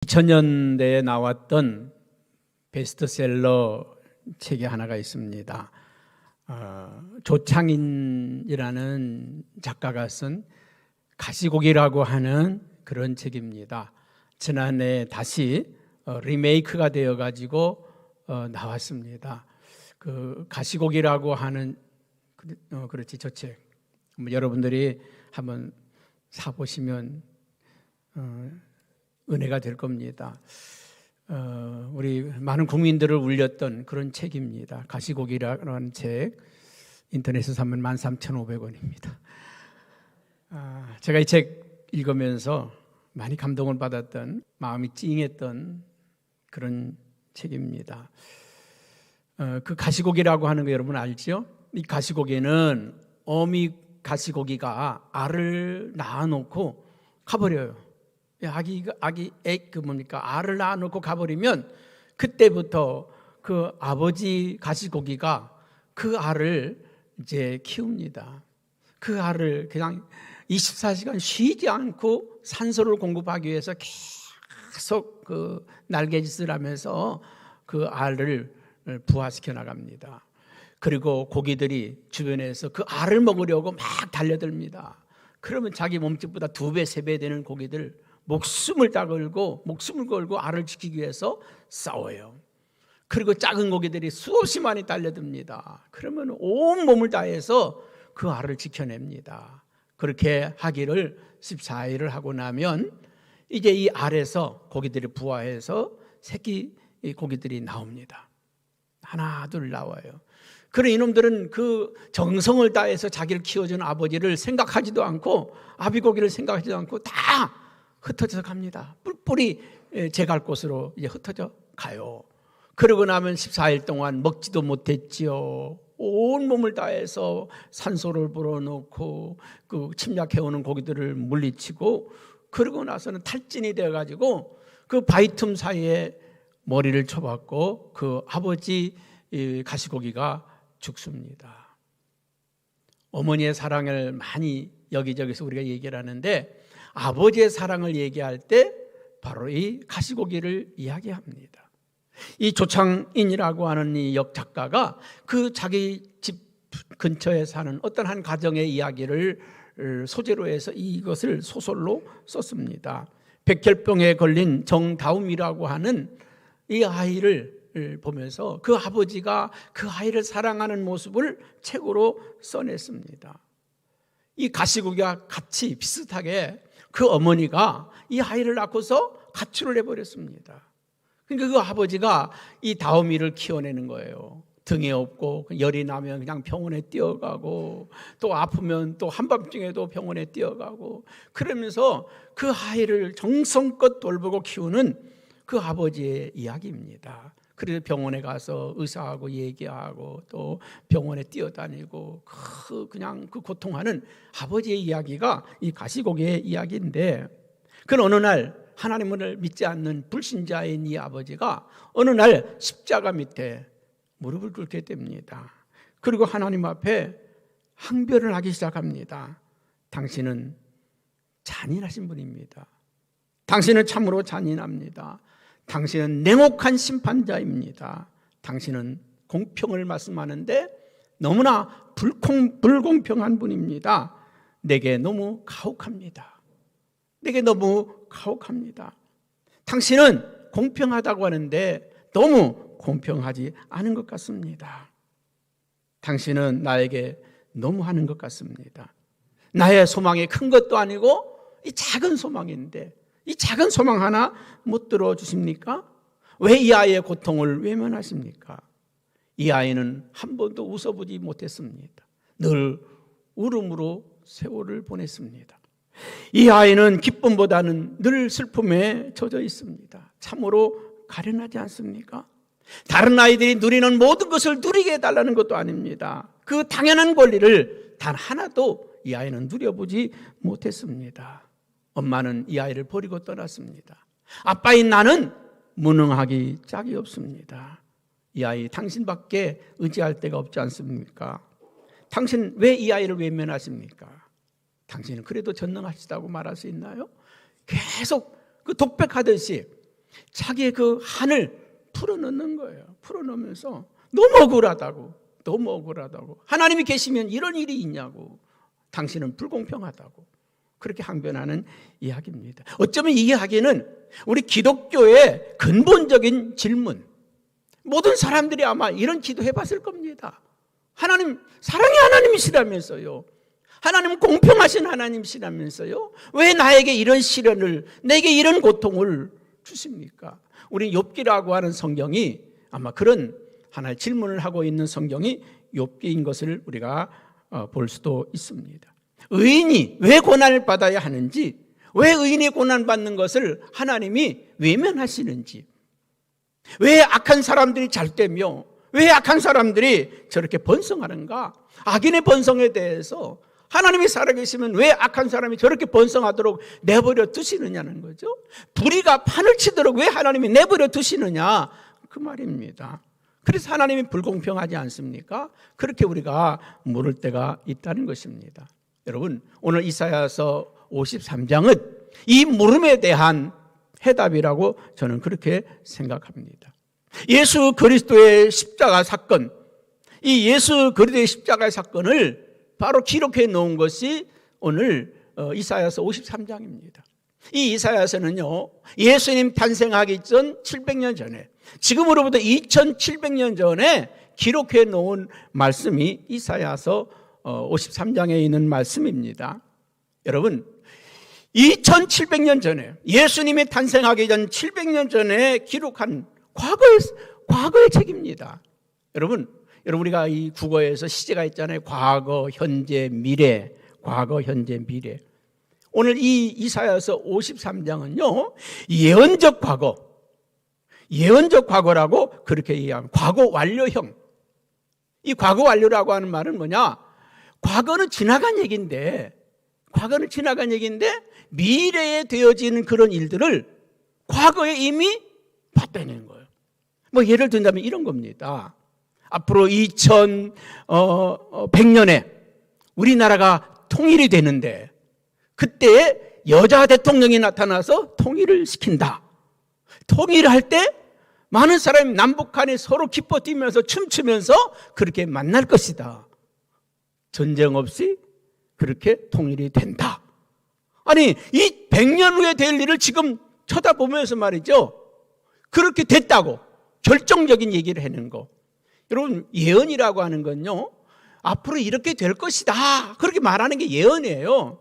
2000년대에 나왔던 베스트셀러 책이 하나가 있습니다. 조창인이라는 작가가 쓴 가시고기라고 하는 그런 책입니다. 지난해 다시 리메이크가 되어가지고 나왔습니다. 그 가시고기라고 하는 그렇지 저 책 여러분들이 한번 사보시면 은혜가 될 겁니다. 우리 많은 국민들을 울렸던 그런 책입니다. 가시고기라는 책 인터넷에서 사면 13,500원입니다. 제가 이 책 읽으면서 많이 감동을 받았던, 마음이 찡했던 그런 책입니다. 그 가시고기라고 하는 거 여러분 알죠? 이 가시고기는 어미 가시고기가 알을 낳아놓고 가버려요. 알을 낳아놓고 가버리면 그때부터 그 아버지 가시고기가 그 알을 이제 키웁니다. 그 알을 그냥 24시간 쉬지 않고 산소를 공급하기 위해서 계속 그 날개짓을 하면서 그 알을 부화시켜 나갑니다. 그리고 고기들이 주변에서 그 알을 먹으려고 막 달려듭니다. 그러면 자기 몸집보다 2배, 3배 되는 고기들 목숨을 걸고 알을 지키기 위해서 싸워요. 그리고 작은 고기들이 수없이 많이 달려듭니다. 그러면 온 몸을 다해서 그 알을 지켜냅니다. 그렇게 하기를 14일을 하고 나면 이제 이 알에서 고기들이 부화해서 새끼 고기들이 나옵니다. 하나 둘 나와요. 그런 이놈들은 그 정성을 다해서 자기를 키워준 아버지를 생각하지도 않고 아비고기를 생각하지도 않고 다 흩어져서 갑니다. 뿔뿔이 제 갈 곳으로 이제 흩어져 가요. 그러고 나면 14일 동안 먹지도 못했지요. 온 몸을 다해서 산소를 불어넣고 그 침략해오는 고기들을 물리치고 그러고 나서는 탈진이 되어가지고 그 바위 틈 사이에 머리를 쳐박고 그 아버지 가시고기가 죽습니다. 어머니의 사랑을 많이 여기저기서 우리가 얘기를 하는데 아버지의 사랑을 얘기할 때 바로 이 가시고기를 이야기합니다. 이 조창인이라고 하는 이 역작가가 그 자기 집 근처에 사는 어떤 한 가정의 이야기를 소재로 해서 이것을 소설로 썼습니다. 백혈병에 걸린 정다움이라고 하는 이 아이를 보면서 그 아버지가 그 아이를 사랑하는 모습을 책으로 써냈습니다. 이 가시고기와 같이 비슷하게 그 어머니가 이 아이를 낳고서 가출을 해버렸습니다. 그러니까 그 아버지가 이 다움이를 키워내는 거예요. 등에 업고 열이 나면 그냥 병원에 뛰어가고 또 아프면 또 한밤중에도 병원에 뛰어가고 그러면서 그 아이를 정성껏 돌보고 키우는 그 아버지의 이야기입니다. 그래서 병원에 가서 의사하고 얘기하고 또 병원에 뛰어다니고 그냥 그 고통하는 아버지의 이야기가 이 가시고기의 이야기인데 그 어느 날 하나님을 믿지 않는 불신자인 이 아버지가 어느 날 십자가 밑에 무릎을 꿇게 됩니다. 그리고 하나님 앞에 항변을 하기 시작합니다. 당신은 잔인하신 분입니다. 당신은 참으로 잔인합니다. 당신은 냉혹한 심판자입니다. 당신은 공평을 말씀하는데 너무나 불공평한 분입니다. 내게 너무 가혹합니다. 내게 너무 가혹합니다. 당신은 공평하다고 하는데 너무 공평하지 않은 것 같습니다. 당신은 나에게 너무 하는 것 같습니다. 나의 소망이 큰 것도 아니고 이 작은 소망인데 이 작은 소망 하나 못 들어주십니까? 왜 이 아이의 고통을 외면하십니까? 이 아이는 한 번도 웃어보지 못했습니다. 늘 울음으로 세월을 보냈습니다. 이 아이는 기쁨보다는 늘 슬픔에 젖어 있습니다. 참으로 가련하지 않습니까? 다른 아이들이 누리는 모든 것을 누리게 해달라는 것도 아닙니다. 그 당연한 권리를 단 하나도 이 아이는 누려보지 못했습니다. 엄마는 이 아이를 버리고 떠났습니다. 아빠인 나는 무능하기 짝이 없습니다. 이 아이 당신밖에 의지할 데가 없지 않습니까? 당신 왜 이 아이를 외면하십니까? 당신은 그래도 전능하시다고 말할 수 있나요? 계속 그 독백하듯이 자기의 그 한을 풀어넣는 거예요. 풀어넣으면서 너무 억울하다고 하나님이 계시면 이런 일이 있냐고, 당신은 불공평하다고 그렇게 항변하는 이야기입니다. 어쩌면 이 이야기는 우리 기독교의 근본적인 질문, 모든 사람들이 아마 이런 기도해 봤을 겁니다. 하나님, 사랑의 하나님이시라면서요, 하나님은 공평하신 하나님이시라면서요, 왜 나에게 이런 시련을, 내게 이런 고통을 주십니까? 우리 욥기라고 하는 성경이 아마 그런 하나의 질문을 하고 있는 성경이 욥기인 것을 우리가 볼 수도 있습니다. 의인이 왜 고난을 받아야 하는지, 왜 의인이 고난받는 것을 하나님이 외면하시는지, 왜 악한 사람들이 잘 되며 왜 악한 사람들이 저렇게 번성하는가, 악인의 번성에 대해서 하나님이 살아계시면 왜 악한 사람이 저렇게 번성하도록 내버려 두시느냐는 거죠. 불의가 판을 치도록 왜 하나님이 내버려 두시느냐, 그 말입니다. 그래서 하나님이 불공평하지 않습니까? 그렇게 우리가 물을 때가 있다는 것입니다. 여러분, 오늘 이사야서 53장은 이 물음에 대한 해답이라고 저는 그렇게 생각합니다. 예수 그리스도의 십자가 사건, 이 예수 그리스도의 십자가 사건을 바로 기록해 놓은 것이 오늘 이사야서 53장입니다. 이 이사야서는요, 예수님 탄생하기 전 700년 전에, 지금으로부터 2700년 전에 기록해 놓은 말씀이 이사야서 53장에 있는 말씀입니다. 여러분, 2700년 전에, 예수님이 탄생하기 전 700년 전에 기록한 과거의 책입니다. 여러분 우리가 이 국어에서 시제가 있잖아요. 과거, 현재, 미래. 과거, 현재, 미래. 오늘 이 이사야서 53장은요, 예언적 과거라고 그렇게 이해합니다. 과거 완료형. 이 과거 완료라고 하는 말은 뭐냐? 과거는 지나간 얘기인데 미래에 되어지는 그런 일들을 과거에 이미 봤다는 거예요. 뭐 예를 든다면 이런 겁니다. 앞으로 2100년에 우리나라가 통일이 되는데 그때 여자 대통령이 나타나서 통일을 시킨다. 통일을 할 때 많은 사람이 남북한이 서로 기뻐 뛰면서 춤추면서 그렇게 만날 것이다. 전쟁 없이 그렇게 통일이 된다. 아니, 이 100년 후에 될 일을 지금 쳐다보면서 말이죠, 그렇게 됐다고 결정적인 얘기를 하는 거. 여러분, 예언이라고 하는 건요, 앞으로 이렇게 될 것이다, 그렇게 말하는 게 예언이에요.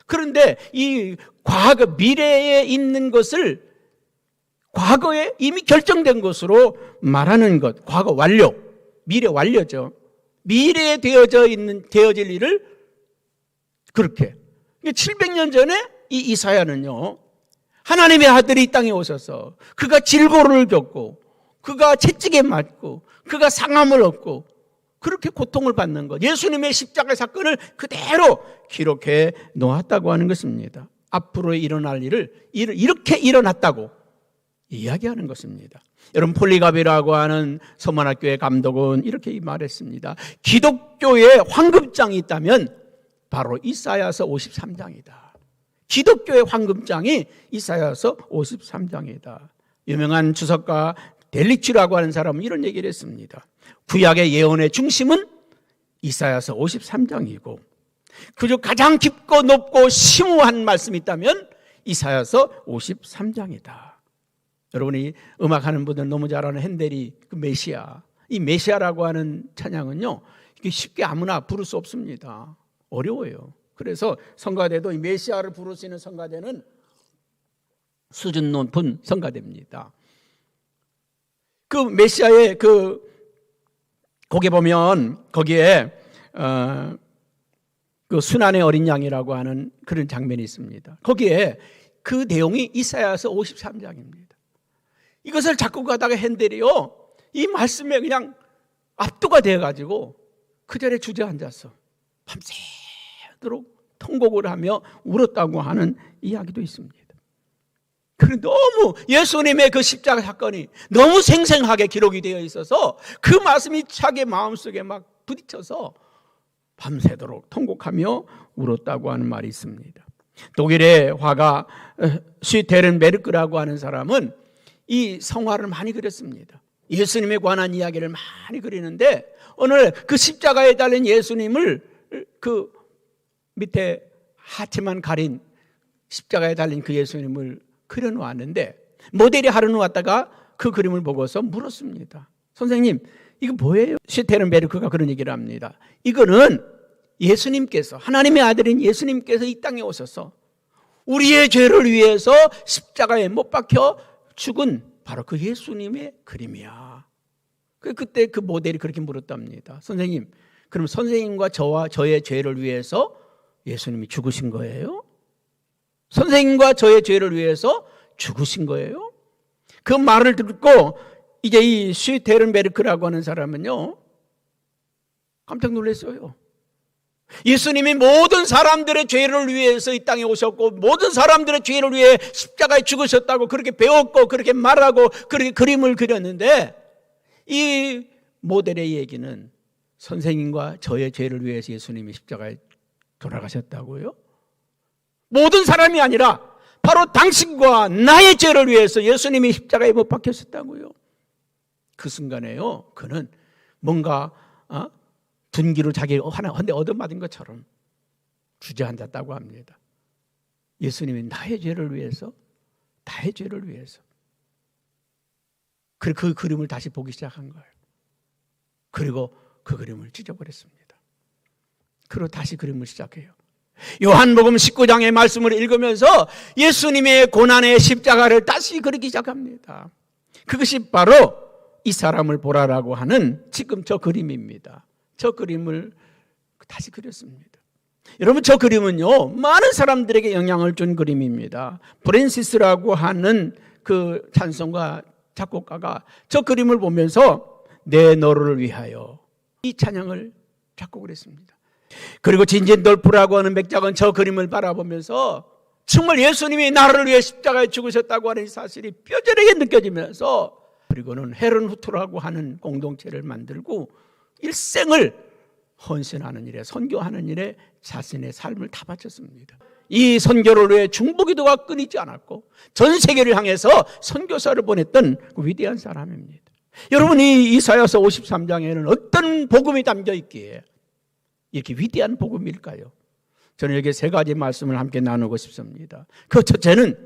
그런데 이 과거, 미래에 있는 것을 과거에 이미 결정된 것으로 말하는 것, 과거 완료, 미래 완료죠. 미래에 되어질 일을 그렇게. 700년 전에 이 이사야는요, 하나님의 아들이 이 땅에 오셔서 그가 질고를 겪고 그가 채찍에 맞고 그가 상함을 얻고 그렇게 고통을 받는 것, 예수님의 십자가 사건을 그대로 기록해 놓았다고 하는 것입니다. 앞으로 일어날 일을 이렇게 일어났다고 이야기하는 것입니다. 여러분, 폴리갑이라고 하는 서문학교의 감독은 이렇게 말했습니다. 기독교의 황금장이 있다면 바로 이사야서 53장이다. 기독교의 황금장이 이사야서 53장이다. 유명한 주석가 델리치라고 하는 사람은 이런 얘기를 했습니다. 구약의 예언의 중심은 이사야서 53장이고 그중 가장 깊고 높고 심오한 말씀이 있다면 이사야서 53장이다. 여러분이 음악하는 분들 너무 잘 아는 핸델이 그 메시아, 이 메시아라고 하는 찬양은요, 이게 쉽게 아무나 부를 수 없습니다. 어려워요. 그래서 성가대도 이 메시아를 부를 수 있는 성가대는 수준 높은 성가대입니다. 그 메시아의 거기 보면 거기에 그 순환의 어린 양이라고 하는 그런 장면이 있습니다. 거기에 그 내용이 이사야서 53장입니다. 이것을 작곡하다가 핸델이요, 이 말씀에 그냥 압도가 되어가지고 그 자리에 주저앉아서 밤새도록 통곡을 하며 울었다고 하는 이야기도 있습니다. 그런데 너무 예수님의 그 십자가 사건이 너무 생생하게 기록이 되어 있어서 그 말씀이 자기 마음속에 막 부딪혀서 밤새도록 통곡하며 울었다고 하는 말이 있습니다. 독일의 화가 슈테른베르크라고 하는 사람은 이 성화를 많이 그렸습니다. 예수님에 관한 이야기를 많이 그리는데 오늘 그 십자가에 달린 예수님을 그 밑에 하트만 가린 십자가에 달린 그 예수님을 그려놓았는데 모델이 하루 놓았다가 그 그림을 보고서 물었습니다. 선생님, 이거 뭐예요? 슈테른베르크가 그런 얘기를 합니다. 이거는 예수님께서, 하나님의 아들인 예수님께서 이 땅에 오셔서 우리의 죄를 위해서 십자가에 못 박혀 죽은 바로 그 예수님의 그림이야. 그때 그 모델이 그렇게 물었답니다. 선생님, 그럼 선생님과 저와 저의 죄를 위해서 예수님이 죽으신 거예요? 선생님과 저의 죄를 위해서 죽으신 거예요? 그 말을 듣고 이제 이 슈테른베르크라고 하는 사람은요, 깜짝 놀랐어요. 예수님이 모든 사람들의 죄를 위해서 이 땅에 오셨고 모든 사람들의 죄를 위해 십자가에 죽으셨다고 그렇게 배웠고 그렇게 말하고 그렇게 그림을 그렸는데 이 모델의 얘기는 선생님과 저의 죄를 위해서 예수님이 십자가에 돌아가셨다고요? 모든 사람이 아니라 바로 당신과 나의 죄를 위해서 예수님이 십자가에 못 박혔었다고요. 그 순간에요, 그는 뭔가 둔기로 자기 한대 얻어맞은 것처럼 주저앉았다고 합니다. 예수님이 나의 죄를 위해서, 나의 죄를 위해서. 그 그림을 다시 보기 시작한 거예요. 그리고 그 그림을 찢어버렸습니다. 그리고 다시 그림을 시작해요. 요한복음 19장의 말씀을 읽으면서 예수님의 고난의 십자가를 다시 그리기 시작합니다. 그것이 바로 이 사람을 보라라고 하는 지금 저 그림입니다. 저 그림을 다시 그렸습니다. 여러분, 저 그림은요, 많은 사람들에게 영향을 준 그림입니다. 프랜시스라고 하는 그 찬송가 작곡가가 저 그림을 보면서 내 너를 위하여 이 찬양을 작곡을 했습니다. 그리고 진진돌프라고 하는 맥작은 저 그림을 바라보면서 정말 예수님이 나를 위해 십자가에 죽으셨다고 하는 사실이 뼈저리게 느껴지면서, 그리고는 헤른후트라고 하는 공동체를 만들고 일생을 헌신하는 일에, 선교하는 일에 자신의 삶을 다 바쳤습니다. 이 선교를 위해 중보기도가 끊이지 않았고 전 세계를 향해서 선교사를 보냈던 그 위대한 사람입니다. 여러분, 이 이사야서 53장에는 어떤 복음이 담겨 있기에 이렇게 위대한 복음일까요? 저는 여기 세 가지 말씀을 함께 나누고 싶습니다. 그 첫째는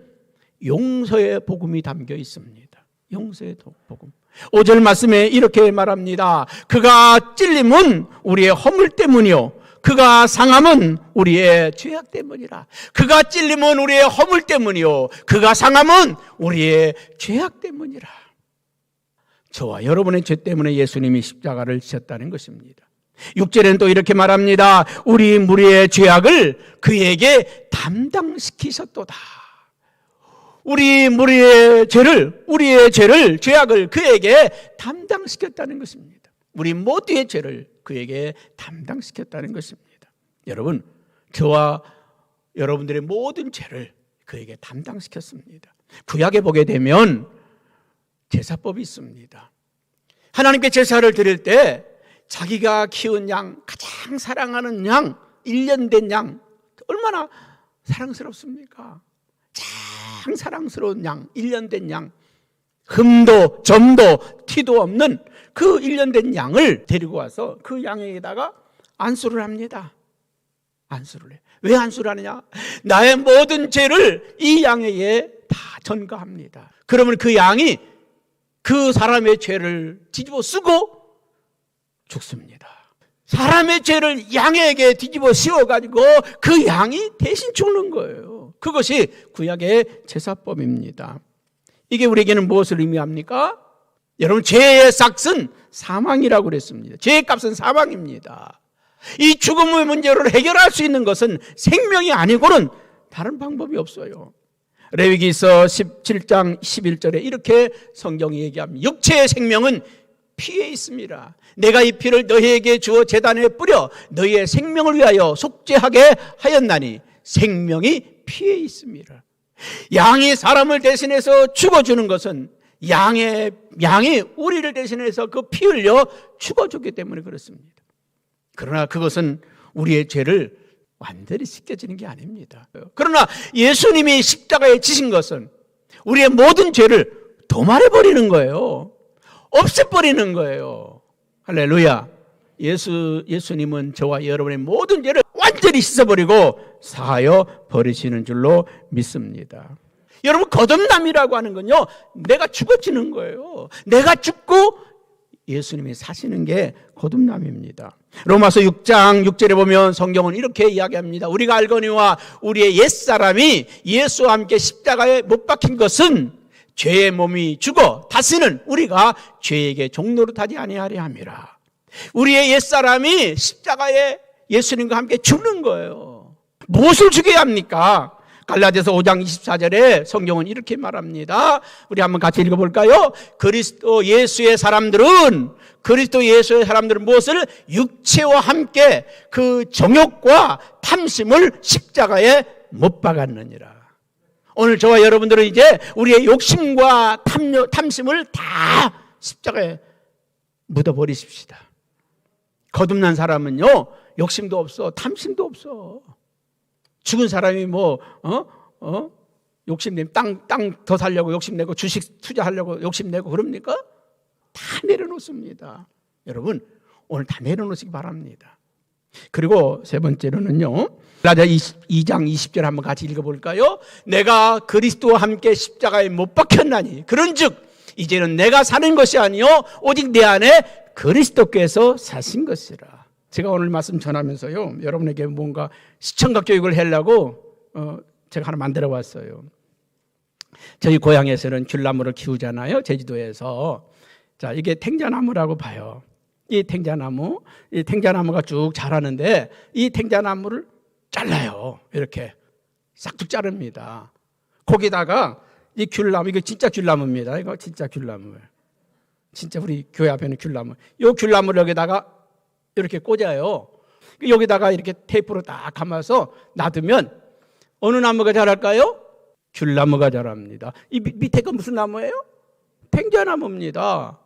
용서의 복음이 담겨 있습니다. 용서의 복음. 5절 말씀에 이렇게 말합니다. 그가 찔림은 우리의 허물 때문이요, 그가 상함은 우리의 죄악 때문이라. 그가 찔림은 우리의 허물 때문이요, 그가 상함은 우리의 죄악 때문이라. 저와 여러분의 죄 때문에 예수님이 십자가를 지셨다는 것입니다. 6절에는 또 이렇게 말합니다. 우리 무리의 죄악을 그에게 담당시키셨도다. 우리의 죄를, 죄악을 그에게 담당시켰다는 것입니다. 우리 모두의 죄를 그에게 담당시켰다는 것입니다. 여러분, 저와 여러분들의 모든 죄를 그에게 담당시켰습니다. 구약에 보게 되면 제사법이 있습니다. 하나님께 제사를 드릴 때 자기가 키운 양, 가장 사랑하는 양, 1년 된 양, 얼마나 사랑스럽습니까? 가장 사랑스러운 양, 1년 된 양, 흠도 점도 티도 없는 그 1년 된 양을 데리고 와서 그 양에다가 안수를 합니다. 안수를 해. 왜 안수를 하느냐? 나의 모든 죄를 이 양에게 다 전가합니다. 그러면 그 양이 그 사람의 죄를 뒤집어 쓰고 죽습니다. 사람의 죄를 양에게 뒤집어 씌워가지고 그 양이 대신 죽는 거예요. 그것이 구약의 제사법입니다. 이게 우리에게는 무엇을 의미합니까? 여러분, 죄의 삭은 사망이라고 그랬습니다. 죄의 값은 사망입니다. 이 죽음의 문제를 해결할 수 있는 것은 생명이 아니고는 다른 방법이 없어요. 레위기서 17장 11절에 이렇게 성경이 얘기합니다. 육체의 생명은 피에 있습니다. 내가 이 피를 너희에게 주어 제단에 뿌려 너희의 생명을 위하여 속죄하게 하였나니 생명이 피에 있습니다. 양이 사람을 대신해서 죽어주는 것은 양이 우리를 대신해서 그 피 흘려 죽어줬기 때문에 그렇습니다. 그러나 그것은 우리의 죄를 완전히 씻겨지는 게 아닙니다. 그러나 예수님이 십자가에 지신 것은 우리의 모든 죄를 도말해버리는 거예요. 없애버리는 거예요. 할렐루야. 예수님은 저와 여러분의 모든 죄를 완전히 씻어버리고 사하여 버리시는 줄로 믿습니다. 여러분, 거듭남이라고 하는 건요, 내가 죽어지는 거예요. 내가 죽고 예수님이 사시는 게 거듭남입니다. 로마서 6장 6절에 보면 성경은 이렇게 이야기합니다. 우리가 알거니와 우리의 옛사람이 예수와 함께 십자가에 못 박힌 것은 죄의 몸이 죽어 다시는 우리가 죄에게 종노릇하지 아니하려 함이라. 우리의 옛사람이 십자가에 예수님과 함께 죽는 거예요. 무엇을 죽여야 합니까? 갈라디아서 5장 24절에 성경은 이렇게 말합니다. 우리 한번 같이 읽어볼까요? 그리스도 예수의 사람들은 무엇을? 육체와 함께 그 정욕과 탐심을 십자가에 못 박았느니라. 오늘 저와 여러분들은 이제 우리의 욕심과 탐심을 다 십자가에 묻어버리십시다. 거듭난 사람은요, 욕심도 없어, 탐심도 없어. 죽은 사람이 욕심내면 땅 더 살려고 욕심내고 주식 투자하려고 욕심내고 그럽니까? 다 내려놓습니다. 여러분, 오늘 다 내려놓으시기 바랍니다. 그리고 세 번째로는요, 갈라디아 2장 20절 한번 같이 읽어볼까요? 내가 그리스도와 함께 십자가에 못 박혔나니 그런즉 이제는 내가 사는 것이 아니요 오직 내 안에 그리스도께서 사신 것이라. 제가 오늘 말씀 전하면서요, 여러분에게 뭔가 시청각 교육을 하려고 제가 하나 만들어 왔어요. 저희 고향에서는 귤나무를 키우잖아요, 제주도에서. 자, 이게 탱자나무라고 봐요. 이 탱자나무가 쭉 자라는데 이 탱자나무를 잘라요. 이렇게 싹둑 자릅니다. 거기다가 이 귤나무, 이거 진짜 귤나무입니다. 이거 진짜 귤나무. 진짜 우리 교회 앞에는 귤나무. 이 귤나무를 여기다가 이렇게 꽂아요. 여기다가 이렇게 테이프로 딱 감아서 놔두면 어느 나무가 자랄까요? 귤나무가 자랍니다. 이 밑에 거 무슨 나무예요? 탱자나무입니다.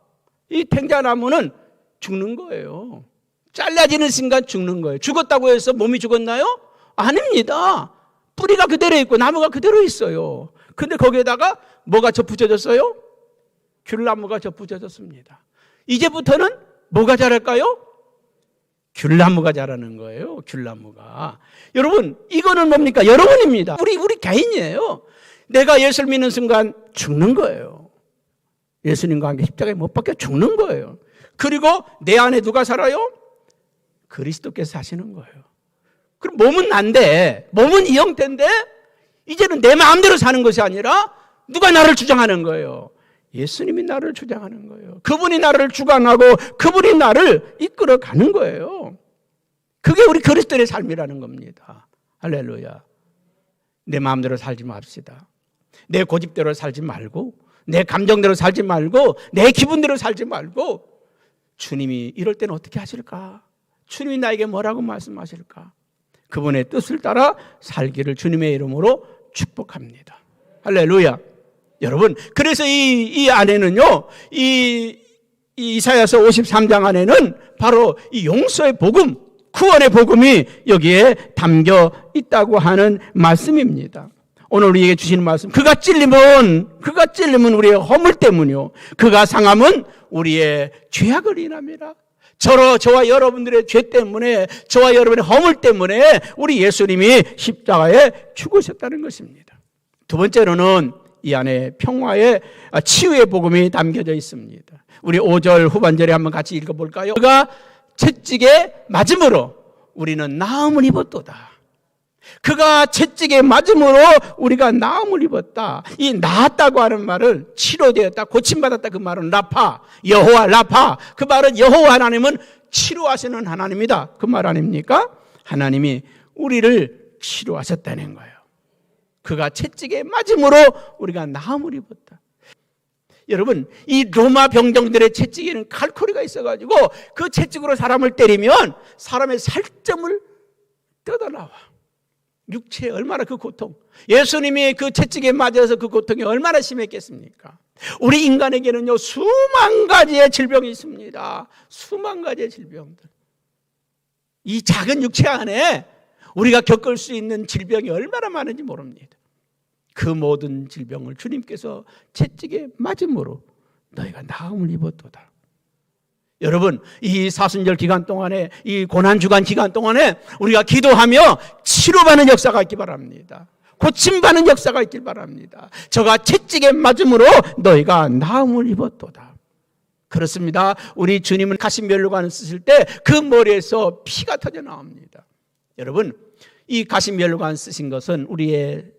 이 탱자나무는 죽는 거예요. 잘라지는 순간 죽는 거예요. 죽었다고 해서 몸이 죽었나요? 아닙니다. 뿌리가 그대로 있고 나무가 그대로 있어요. 근데 거기에다가 뭐가 접붙여졌어요? 귤나무가 접붙여졌습니다. 이제부터는 뭐가 자랄까요? 귤나무가 자라는 거예요. 귤나무가. 여러분, 이거는 뭡니까? 여러분입니다. 우리 개인이에요. 내가 예수를 믿는 순간 죽는 거예요. 예수님과 함께 십자가에 못 박혀 죽는 거예요. 그리고 내 안에 누가 살아요? 그리스도께서 사시는 거예요. 그럼 몸은 난데, 몸은 이 형태인데 이제는 내 마음대로 사는 것이 아니라 누가 나를 주장하는 거예요? 예수님이 나를 주장하는 거예요. 그분이 나를 주관하고 그분이 나를 이끌어가는 거예요. 그게 우리 그리스도의 삶이라는 겁니다. 할렐루야. 내 마음대로 살지 맙시다. 내 고집대로 살지 말고, 내 감정대로 살지 말고, 내 기분대로 살지 말고, 주님이 이럴 때는 어떻게 하실까? 주님이 나에게 뭐라고 말씀하실까? 그분의 뜻을 따라 살기를 주님의 이름으로 축복합니다. 할렐루야. 여러분, 그래서 이 안에는요, 이사야서 53장 안에는 바로 이 용서의 복음, 구원의 복음이 여기에 담겨 있다고 하는 말씀입니다. 오늘 우리에게 주시는 말씀, 그가 찔림은 우리의 허물 때문이요, 그가 상함은 우리의 죄악을 인함이라. 저와 여러분들의 죄 때문에, 저와 여러분의 허물 때문에 우리 예수님이 십자가에 죽으셨다는 것입니다. 두 번째로는 이 안에 평화의 치유의 복음이 담겨져 있습니다. 우리 5절 후반절에 한번 같이 읽어볼까요? 그가 채찍에 맞음으로 우리는 나음을 입었도다. 그가 채찍에 맞음으로 우리가 나음을 입었다. 이 나았다고 하는 말을 치료되었다, 고침받았다, 그 말은 라파, 여호와 라파. 그 말은 여호와 하나님은 치료하시는 하나님이다, 그 말 아닙니까? 하나님이 우리를 치료하셨다는 거예요. 그가 채찍에 맞음으로 우리가 나음을 입었다. 여러분, 이 로마 병정들의 채찍에는 칼코리가 있어가지고 그 채찍으로 사람을 때리면 사람의 살점을 뜯어나와. 육체에 얼마나 그 고통, 예수님이 그 채찍에 맞아서 그 고통이 얼마나 심했겠습니까? 우리 인간에게는요, 수만 가지의 질병이 있습니다. 수만 가지의 질병들. 이 작은 육체 안에 우리가 겪을 수 있는 질병이 얼마나 많은지 모릅니다. 그 모든 질병을 주님께서 채찍에 맞음으로 너희가 나음을 입었도다. 여러분, 이 사순절 기간 동안에, 이 고난주간 기간 동안에 우리가 기도하며 치료받는 역사가 있기 바랍니다. 고침받는 역사가 있길 바랍니다. 저가 채찍에 맞음으로 너희가 나음을 입었도다. 그렇습니다. 우리 주님은 가시면류관을 쓰실 때 그 머리에서 피가 터져 나옵니다. 여러분, 이 가시면류관 쓰신 것은 우리의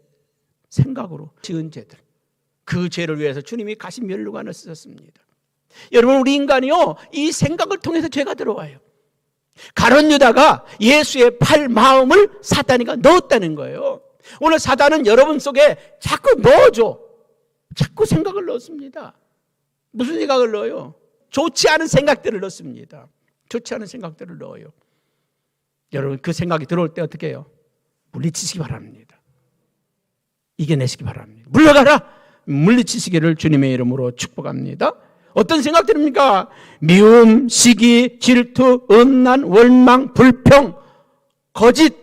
생각으로 지은 죄들, 그 죄를 위해서 주님이 가시면류관을 쓰셨습니다. 여러분, 우리 인간이요, 이 생각을 통해서 죄가 들어와요. 가룟 유다가 예수의 팔 마음을 사탄이가 넣었다는 거예요. 오늘 사단은 여러분 속에 자꾸 넣어줘. 자꾸 생각을 넣습니다. 무슨 생각을 넣어요? 좋지 않은 생각들을 넣습니다. 좋지 않은 생각들을 넣어요. 여러분, 그 생각이 들어올 때 어떻게 해요? 물리치시기 바랍니다. 이겨내시기 바랍니다. 물러가라! 물리치시기를 주님의 이름으로 축복합니다. 어떤 생각들입니까? 미움, 시기, 질투, 음란, 원망, 불평, 거짓,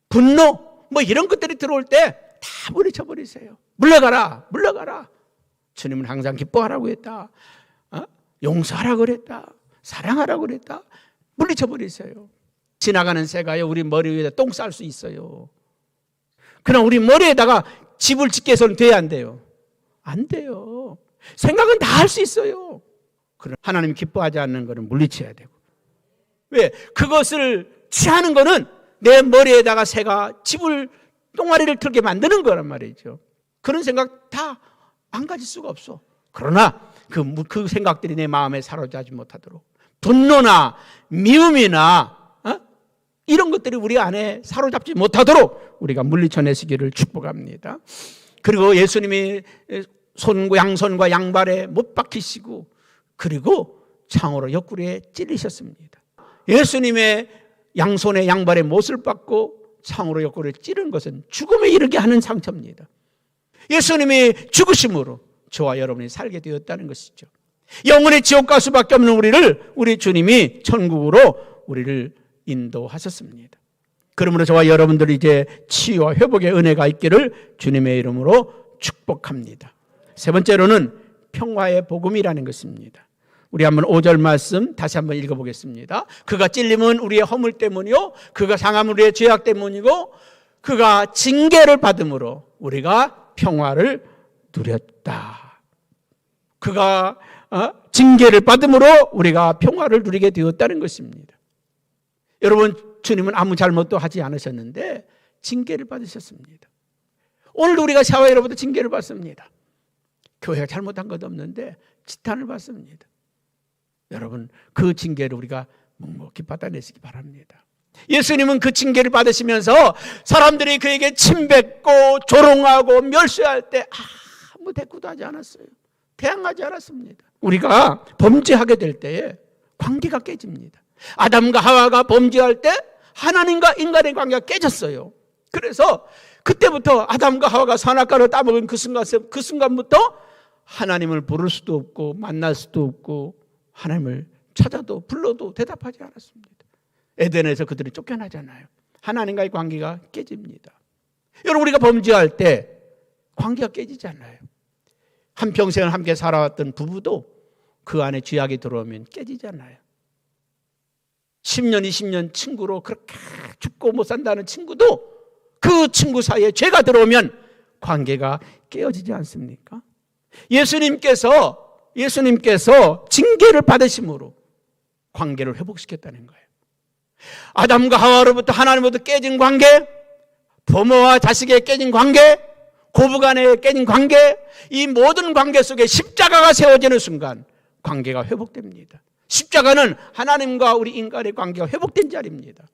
분노, 뭐 이런 것들이 들어올 때 다 물리쳐버리세요. 물러가라, 물러가라. 주님은 항상 기뻐하라고 했다. 용서하라고 그랬다. 사랑하라고 그랬다. 물리쳐버리세요. 지나가는 새가요, 우리 머리 위에다 똥 쌀 수 있어요. 그럼 우리 머리에다가 집을 짓게 해서는 돼야 안 돼요? 안 돼요. 생각은 다 할 수 있어요. 그럼 하나님 기뻐하지 않는 것은 물리쳐야 되고. 왜? 그것을 취하는 것은 내 머리에다가 새가 집을, 똥아리를 틀게 만드는 거란 말이죠. 그런 생각 다 망가질 수가 없어. 그러나 그 생각들이 내 마음에 사로잡지 못하도록, 분노나 미움이나 이런 것들이 우리 안에 사로잡지 못하도록 우리가 물리쳐내시기를 축복합니다. 그리고 예수님이 양손과 양발에 못 박히시고, 그리고 창으로 옆구리에 찔리셨습니다. 예수님의 양손에 양발에 못을 박고 창으로 옆구리를 찌른 것은 죽음에 이르게 하는 상처입니다. 예수님이 죽으심으로 저와 여러분이 살게 되었다는 것이죠. 영원의 지옥 갈 수밖에 없는 우리 주님이 천국으로 우리를 인도하셨습니다. 그러므로 저와 여러분들이 이제 치유와 회복의 은혜가 있기를 주님의 이름으로 축복합니다. 세 번째로는 평화의 복음이라는 것입니다. 우리 한번 5절 말씀 다시 한번 읽어보겠습니다. 그가 찔림은 우리의 허물 때문이요, 그가 상함은 우리의 죄악 때문이고, 그가 징계를 받음으로 우리가 평화를 누렸다. 그가 징계를 받음으로 우리가 평화를 누리게 되었다는 것입니다. 여러분, 주님은 아무 잘못도 하지 않으셨는데 징계를 받으셨습니다. 오늘도 우리가 샤워로부터 징계를 받습니다. 교회가 잘못한 것도 없는데 지탄을 받습니다. 여러분, 그 징계를 우리가 묵묵히 받아내시기 바랍니다. 예수님은 그 징계를 받으시면서 사람들이 그에게 침뱉고 조롱하고 멸시할 때 아무 대꾸도 하지 않았어요. 대항하지 않았습니다. 우리가 범죄하게 될 때에 관계가 깨집니다. 아담과 하와가 범죄할 때 하나님과 인간의 관계가 깨졌어요. 그래서 그때부터 아담과 하와가 선악과를 따먹은 그 순간부터 하나님을 부를 수도 없고 만날 수도 없고 하나님을 찾아도 불러도 대답하지 않았습니다. 에덴에서 그들이 쫓겨나잖아요. 하나님과의 관계가 깨집니다. 여러분, 우리가 범죄할 때 관계가 깨지잖아요. 한평생을 함께 살아왔던 부부도 그 안에 죄악이 들어오면 깨지잖아요. 10년, 20년 친구로 그렇게 죽고 못 산다는 친구도 그 친구 사이에 죄가 들어오면 관계가 깨어지지 않습니까? 예수님께서 징계를 받으심으로 관계를 회복시켰다는 거예요. 아담과 하와로부터 하나님으로부터 깨진 관계, 부모와 자식의 깨진 관계, 고부간의 깨진 관계, 이 모든 관계 속에 십자가가 세워지는 순간 관계가 회복됩니다. 십자가는 하나님과 우리 인간의 관계가 회복된 자리입니다.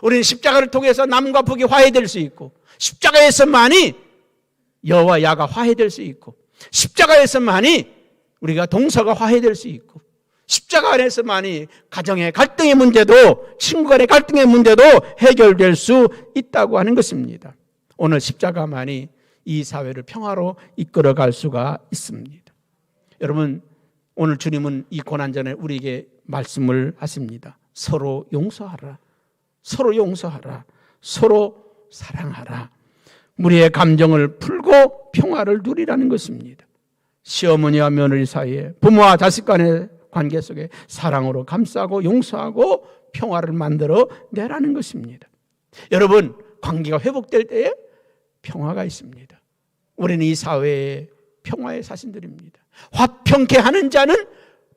우리는 십자가를 통해서 남과 북이 화해될 수 있고, 십자가에서만이 여와 야가 화해될 수 있고, 십자가에서만이 우리가 동서가 화해될 수 있고, 십자가 안에서만이 가정의 갈등의 문제도, 친구 간의 갈등의 문제도 해결될 수 있다고 하는 것입니다. 오늘 십자가만이 이 사회를 평화로 이끌어갈 수가 있습니다. 여러분, 오늘 주님은 이 고난전에 우리에게 말씀을 하십니다. 서로 용서하라. 서로 용서하라. 서로 사랑하라. 우리의 감정을 풀고 평화를 누리라는 것입니다. 시어머니와 며느리 사이에, 부모와 자식 간의 관계 속에 사랑으로 감싸고 용서하고 평화를 만들어 내라는 것입니다. 여러분, 관계가 회복될 때에 평화가 있습니다. 우리는 이 사회의 평화의 사신들입니다. 화평케 하는 자는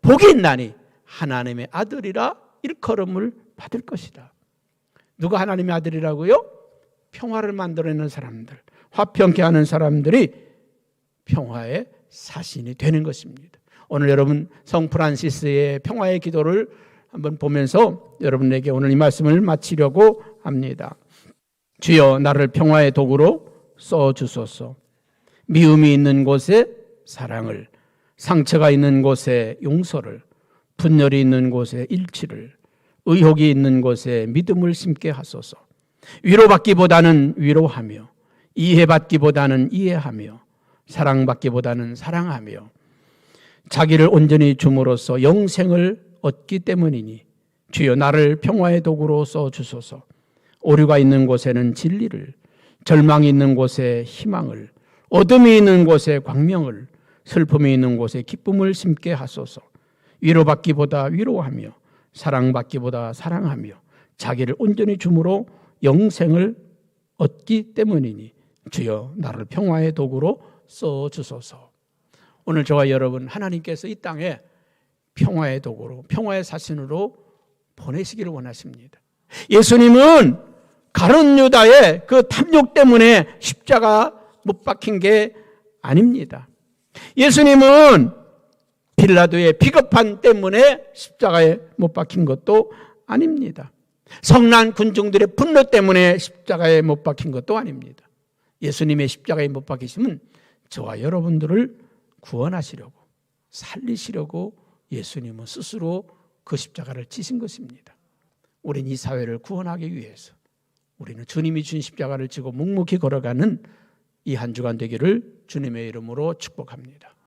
복이 있나니 하나님의 아들이라 일컬음을 받을 것이다. 누가 하나님의 아들이라고요? 평화를 만들어내는 사람들, 화평케 하는 사람들이 평화의 사신이 되는 것입니다. 오늘 여러분 성 프란시스의 평화의 기도를 한번 보면서 여러분에게 오늘 이 말씀을 마치려고 합니다. 주여, 나를 평화의 도구로 써주소서. 미움이 있는 곳에 사랑을, 상처가 있는 곳에 용서를, 분열이 있는 곳에 일치를, 의혹이 있는 곳에 믿음을 심게 하소서. 위로받기보다는 위로하며, 이해받기보다는 이해하며, 사랑받기보다는 사랑하며, 자기를 온전히 줌으로써 영생을 얻기 때문이니 주여, 나를 평화의 도구로 써주소서. 오류가 있는 곳에는 진리를, 절망이 있는 곳에 희망을, 어둠이 있는 곳에 광명을, 슬픔이 있는 곳에 기쁨을 심게 하소서. 위로받기보다 위로하며, 사랑받기보다 사랑하며, 자기를 온전히 줌으로 영생을 얻기 때문이니 주여, 나를 평화의 도구로 써주소서. 오늘 저와 여러분, 하나님께서 이 땅에 평화의 도구로, 평화의 사신으로 보내시기를 원하십니다. 예수님은 가룟 유다의 그 탐욕 때문에 십자가 못 박힌 게 아닙니다. 예수님은 빌라도의 비겁한 때문에 십자가에 못 박힌 것도 아닙니다. 성난 군중들의 분노 때문에 십자가에 못 박힌 것도 아닙니다. 예수님의 십자가에 못 박히심은 저와 여러분들을 구원하시려고, 살리시려고 예수님은 스스로 그 십자가를 지신 것입니다. 우리는 이 사회를 구원하기 위해서 우리는 주님이 주신 십자가를 지고 묵묵히 걸어가는 이 한 주간 되기를 주님의 이름으로 축복합니다.